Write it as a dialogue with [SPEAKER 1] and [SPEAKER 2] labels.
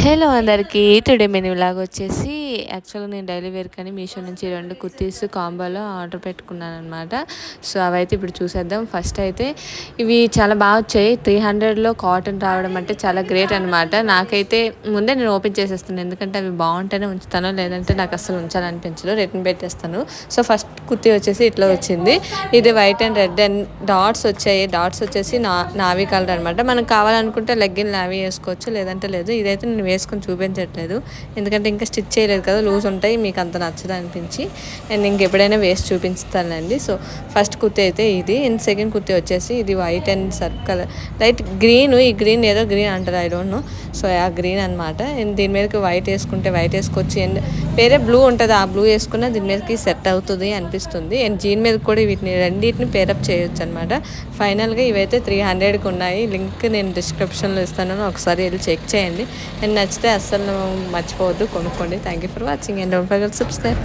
[SPEAKER 1] Hello అందరికీ today menu లాగా వచ్చేసి యాక్చువల్గా నేను డైలీ వేర్ కానీ మీషో నుంచి 2 కుర్తీస్ కాంబోలో ఆర్డర్ పెట్టుకున్నాను అనమాట. సో అవైతే ఇప్పుడు చూసేద్దాం. ఫస్ట్ అయితే ఇవి చాలా బాగా వచ్చాయి. 300లో కాటన్ రావడం అంటే చాలా గ్రేట్ అనమాట. నాకైతే ముందే నేను ఓపెన్ చేసేస్తాను, ఎందుకంటే అవి బాగుంటేనే ఉంచుతాను, లేదంటే నాకు అసలు ఉంచాలనిపించదు, రిటర్న్ పెట్టేస్తాను. సో ఫస్ట్ కుర్తీ వచ్చేసి ఇట్లా వచ్చింది. ఇది white and red and dots వచ్చాయి. డాట్స్ వచ్చేసి నావీ కలర్ అనమాట. మనం కావాలనుకుంటే లెగ్గిన్ నావీ వేసుకోవచ్చు, లేదంటే లేదు. ఇదైతే నేను వేసుకొని చూపించట్లేదు, ఎందుకంటే ఇంకా స్టిచ్ చేయలేదు కదా, లూజ్ ఉంటాయి, మీకు అంత నచ్చదు అనిపించి నేను ఇంకెప్పుడైనా వేసి చూపిస్తానండి. సో ఫస్ట్ కుర్తీ అయితే ఇది. అండ్ సెకండ్ కుర్తీ వచ్చేసి ఇది white and Surf colour, light green. ఈ గ్రీన్ ఏదో గ్రీన్ అంటారు, ఐ డోంట్ నో. సో ఆ గ్రీన్ అనమాట. అండ్ దీని మీదకి వైట్ వేసుకుంటే వైట్ వేసుకోవచ్చు, అండ్ వేరే బ్లూ ఉంటుంది, ఆ బ్లూ వేసుకున్న దీని మీదకి సెట్ అవుతుంది అనిపిస్తుంది. అండ్ జీన్ మీద కూడా వీటిని రెండింటిని పేరప్ చేయొచ్చు అనమాట. ఫైనల్గా ఇవైతే 300కి ఉన్నాయి. లింక్ నేను డిస్క్రిప్షన్లో ఇస్తాను, ఒకసారి వెళ్ళి చెక్ చేయండి. అండ్ నచ్చితే అస్సలు మర్చిపోవద్దు, కొనుక్కోండి. Thank you for watching and don't forget subscribe.